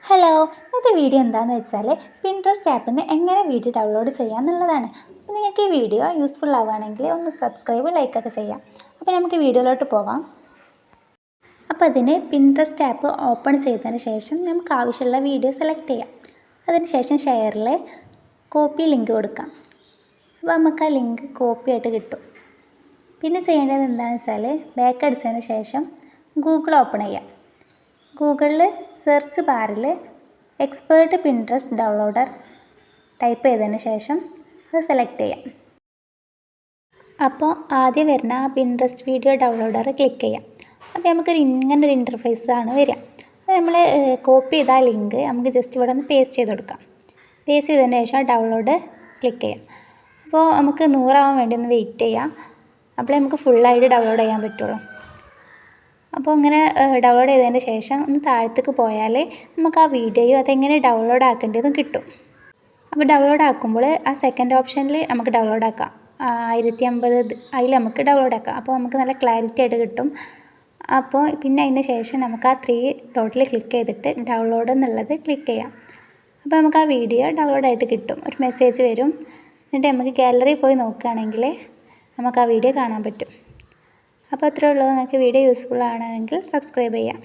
Hello, ഇന്നത്തെ video എന്താണെന്ന് വെച്ചാൽ പിൻട്രസ്റ്റ് ആപ്പിൽ നിന്ന് എങ്ങനെ വീഡിയോ ഡൗൺലോഡ് ചെയ്യാം എന്നുള്ളതാണ്. അപ്പോൾ നിങ്ങൾക്ക് ഈ വീഡിയോ യൂസ്ഫുൾ ആവുകയാണെങ്കിൽ ഒന്ന് സബ്സ്ക്രൈബ് ലൈക്കൊക്കെ ചെയ്യാം. അപ്പോൾ നമുക്ക് വീഡിയോയിലോട്ട് പോവാം. അപ്പോൾ അതിന് പിൻട്രസ്റ്റ് ആപ്പ് ഓപ്പൺ ചെയ്തതിന് ശേഷം നമുക്ക് ആവശ്യമുള്ള വീഡിയോ സെലക്ട് ചെയ്യാം. അതിനുശേഷം ഷെയറിൽ കോപ്പി ലിങ്ക് കൊടുക്കാം. അപ്പോൾ നമുക്ക് ആ ലിങ്ക് കോപ്പി ആയിട്ട് കിട്ടും. പിന്നെ ചെയ്യേണ്ടത് എന്താണെന്ന് വെച്ചാൽ ബാക്ക് അടിച്ചതിന് ശേഷം ഗൂഗിൾ ഓപ്പൺ ചെയ്യാം. ഗൂഗിളിൽ സെർച്ച് ബാറിൽ എക്സ്പേർട്ട് പിൻട്രസ്റ്റ് ഡൗൺലോഡർ ടൈപ്പ് ചെയ്തതിന് ശേഷം അത് സെലക്ട് ചെയ്യാം. അപ്പോൾ ആദ്യം വരുന്ന ആ പിൻട്രസ്റ്റ് വീഡിയോ ഡൗൺലോഡർ ക്ലിക്ക് ചെയ്യാം. അപ്പോൾ നമുക്കൊരു ഇങ്ങനൊരു ഇൻ്റർഫേസാണ് വരിക. അപ്പോൾ നമ്മൾ കോപ്പി ചെയ്ത ആ ലിങ്ക് നമുക്ക് ജസ്റ്റ് ഇവിടെ ഒന്ന് പേസ്റ്റ് ചെയ്ത് കൊടുക്കാം. പേസ്റ്റ് ചെയ്തതിന് ശേഷം ഡൗൺലോഡ് ക്ലിക്ക് ചെയ്യാം. അപ്പോൾ നമുക്ക് 100 ആവാൻ വേണ്ടി ഒന്ന് വെയിറ്റ് ചെയ്യാം. അപ്പോഴേ നമുക്ക് ഫുള്ളായിട്ട് ഡൗൺലോഡ് ചെയ്യാൻ പറ്റുള്ളൂ. അപ്പോൾ ഇങ്ങനെ ഡൗൺലോഡ് ചെയ്തതിന് ശേഷം ഒന്ന് താഴത്തേക്ക് പോയാൽ നമുക്ക് ആ വീഡിയോയും അതെങ്ങനെ ഡൗൺലോഡ് ആക്കേണ്ടതും കിട്ടും. അപ്പോൾ ഡൗൺലോഡ് ആക്കുമ്പോൾ ആ സെക്കൻഡ് ഓപ്ഷനിൽ നമുക്ക് ഡൗൺലോഡ് ആക്കാം. 1050 അതിൽ നമുക്ക് ഡൗൺലോഡ് ആക്കാം. അപ്പോൾ നമുക്ക് നല്ല ക്ലാരിറ്റി ആയിട്ട് കിട്ടും. അപ്പോൾ പിന്നെ അതിന് ശേഷം നമുക്ക് ആ 3 ഡോട്ടിൽ ക്ലിക്ക് ചെയ്തിട്ട് ഡൗൺലോഡ് എന്നുള്ളത് ക്ലിക്ക് ചെയ്യാം. അപ്പോൾ നമുക്ക് ആ വീഡിയോ ഡൗൺലോഡ് ആയിട്ട് കിട്ടും. ഒരു മെസ്സേജ് വരും. എന്നിട്ട് നമുക്ക് ഗാലറിയിൽ പോയി നോക്കുകയാണെങ്കിൽ നമുക്ക് ആ വീഡിയോ കാണാൻ പറ്റും. അപ്പോൾ അത്രയേ ഉള്ളൂ. നിങ്ങൾക്ക് വീഡിയോ യൂസ്ഫുൾ ആണെങ്കിൽ സബ്സ്ക്രൈബ് ചെയ്യാം.